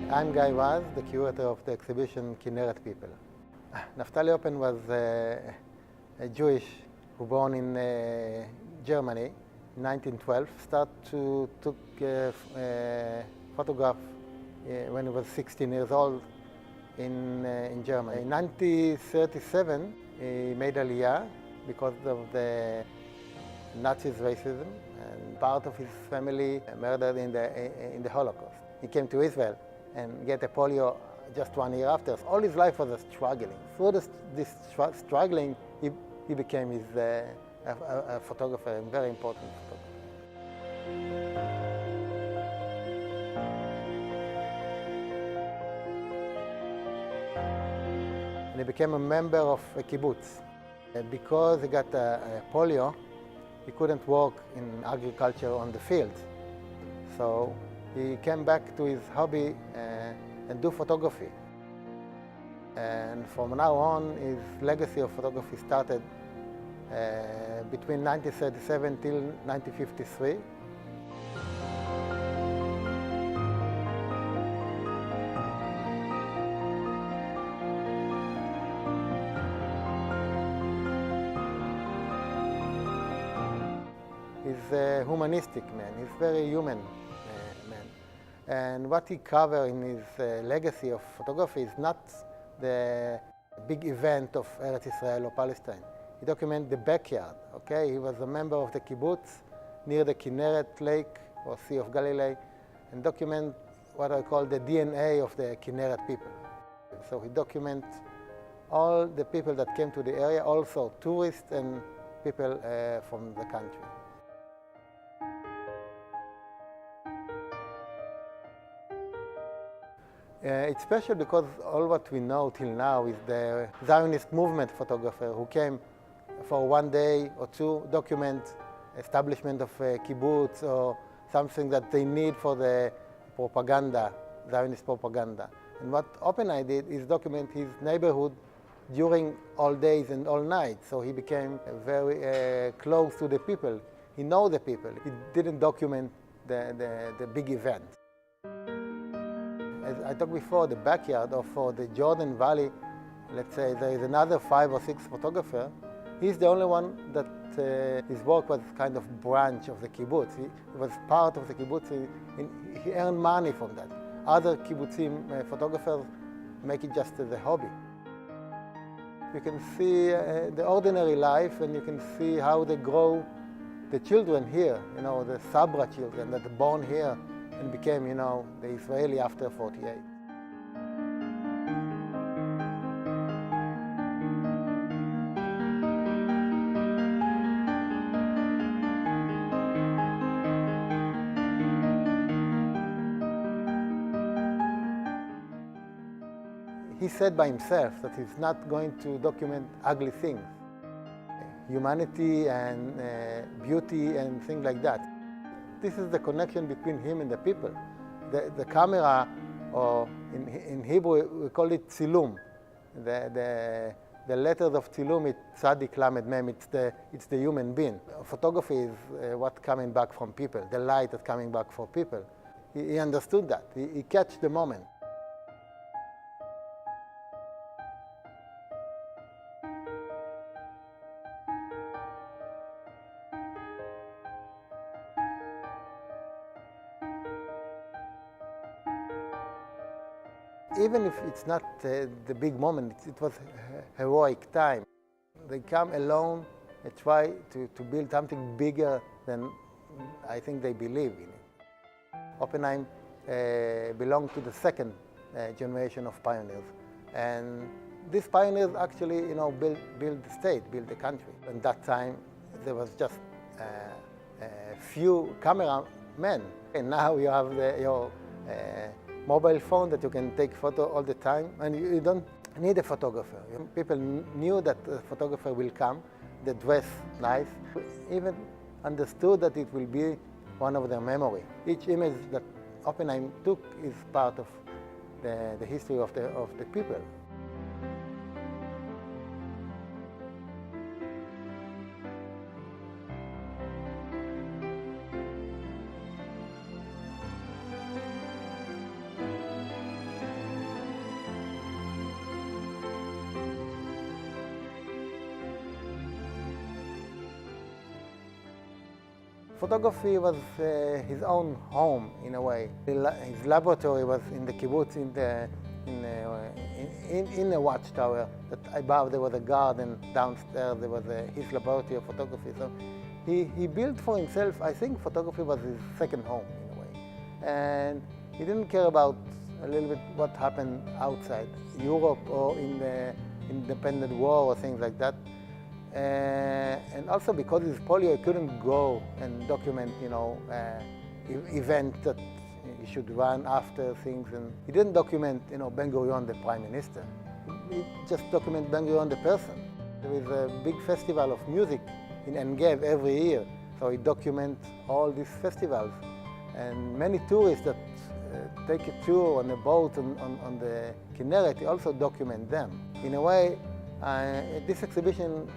I'm Guy Vaz, the curator of the exhibition Kinneret People. Naftali Oppen was a Jewish who born in Germany in 1912. Took photograph when he was 16 years old in Germany. In 1937, he made Aliyah because of the Nazis' racism, and part of his family murdered in the Holocaust. He came to Israel and get a polio just 1 year after. All his life was struggling. Through this struggling, he became a photographer, a very important photographer. And he became a member of a kibbutz. Because he got polio, he couldn't work in agriculture on the field. So he came back to his hobby and do photography. And from now on, his legacy of photography started between 1937 till 1953. He's a humanistic man. He's a very human man. And what he covered in his legacy of photography is not the big event of Eretz Israel or Palestine. He documented the backyard, okay? He was a member of the kibbutz near the Kinneret lake or Sea of Galilee, and document what I call the DNA of the Kinneret people. So he documents all the people that came to the area, also tourists and people from the country. It's special because all what we know till now is the Zionist movement photographer who came for 1 day or two, document establishment of a kibbutz or something that they need for the propaganda, Zionist propaganda. And what Oppenheim did is document his neighborhood during all days and all nights. So he became very close to the people. He knows the people. He didn't document the big event. As I talked before, the backyard or for the Jordan Valley, let's say there is another 5 or 6 photographers. He's the only one that his work was kind of branch of the kibbutz. He was part of the kibbutz. He earned money from that. Other kibbutzim photographers make it just as a hobby. You can see the ordinary life, and you can see how they grow the children here, the Sabra children that are born here and became, the Israeli after 48. He said by himself that he's not going to document ugly things, humanity and beauty and things like that. This is the connection between him and the people. The camera, or in Hebrew we call it tzilum. The letters of tzilum, it's tzadik lamed mem, it's the human being. Photography is what's coming back from people, the light that's coming back from people. He understood that, he catch the moment. Even if it's not the big moment, it was a heroic time. They come alone and try to build something bigger than I think they believe in it. Oppenheim belonged to the second generation of pioneers. And these pioneers actually, built the state, built the country. At that time, there was just a few cameramen. And now you have your mobile phone that you can take photo all the time, and you don't need a photographer. People knew that the photographer will come, they dress nice, even understood that it will be one of their memory. Each image that Oppenheim took is part of the history of the people. Photography was his own home in a way. His laboratory was in the kibbutz, in a watchtower. That above there was a garden, downstairs there was his laboratory of photography. So he built for himself. I think photography was his second home in a way, and he didn't care about a little bit what happened outside Europe or in the independent war or things like that. And also because he's polio, he couldn't go and document, events that he should run after things. And he didn't document, Ben Gurion, the prime minister. He just documented Ben Gurion, the person. There is a big festival of music in Engev every year, so he documents all these festivals. And many tourists that take a tour on a boat on the Kinneret, he also document them. In a way, this exhibition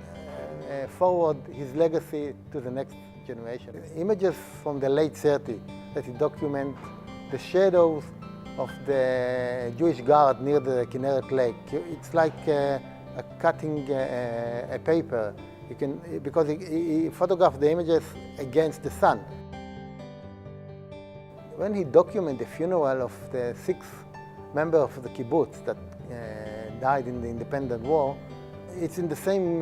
forward his legacy to the next generation. Images from the late 30s that he documents the shadows of the Jewish guard near the Kinneret Lake. It's like cutting a paper. Because he photographed the images against the sun. When he documented the funeral of the 6th member of the kibbutz that died in the independent war, it's in the same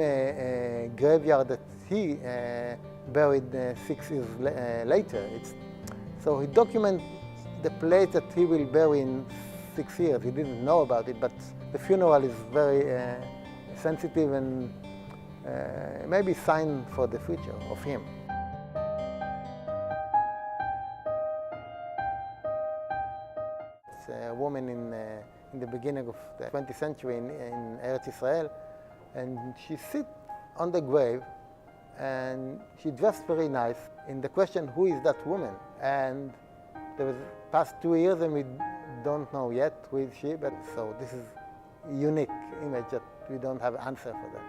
graveyard that he buried 6 years later. So he documented the place that he will bury in 6 years. He didn't know about it, but the funeral is very sensitive and maybe a sign for the future of him. It's a woman in the beginning of the 20th century in Eretz Israel, and she sits on the grave and she dressed very nice. In the question, who is that woman? And there was past 2 years and we don't know yet who is she, but so this is a unique image that we don't have an answer for that.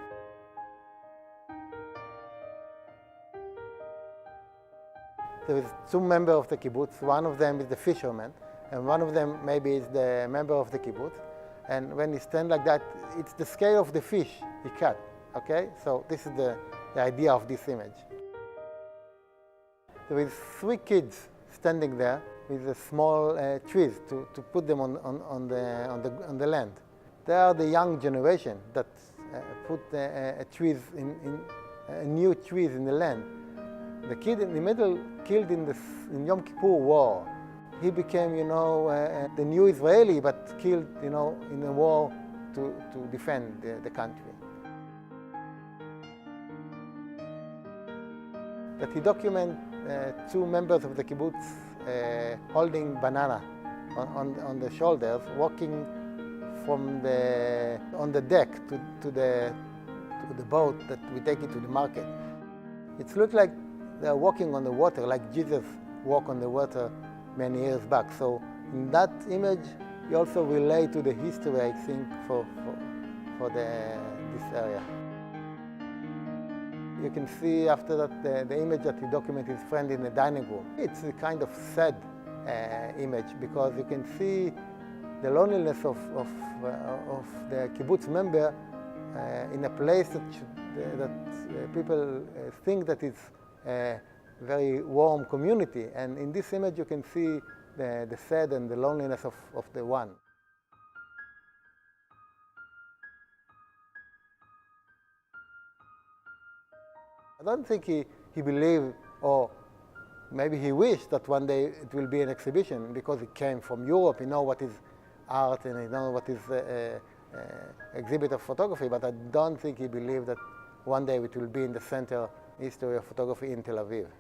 There is 2 members of the kibbutz. One of them is the fisherman, and one of them maybe is the member of the kibbutz. And when he stands like that, it's the scale of the fish he cut, okay? So this is the idea of this image. There is 3 kids standing there with small trees to put them on the land. They are the young generation that put trees new trees in the land. The kid in the middle killed in Yom Kippur War. He became, the new Israeli, but killed, in a war to defend the country. That he documented 2 members of the kibbutz holding banana on the shoulders, walking from on the deck to the boat that we take it to the market. It looks like they're walking on the water, like Jesus walked on the water many years back. So in that image, you also relate to the history, I think, for this area. You can see after that the image that he documented his friend in the dining room. It's a kind of sad image because you can see the loneliness of the kibbutz member in a place that people think that it's a very warm community. And in this image you can see the sad and the loneliness of the one. I don't think he believed, or maybe he wished that one day it will be an exhibition because he came from Europe, he knows what is art and he knows what is exhibit of photography, but I don't think he believed that one day it will be in the center history of photography in Tel Aviv.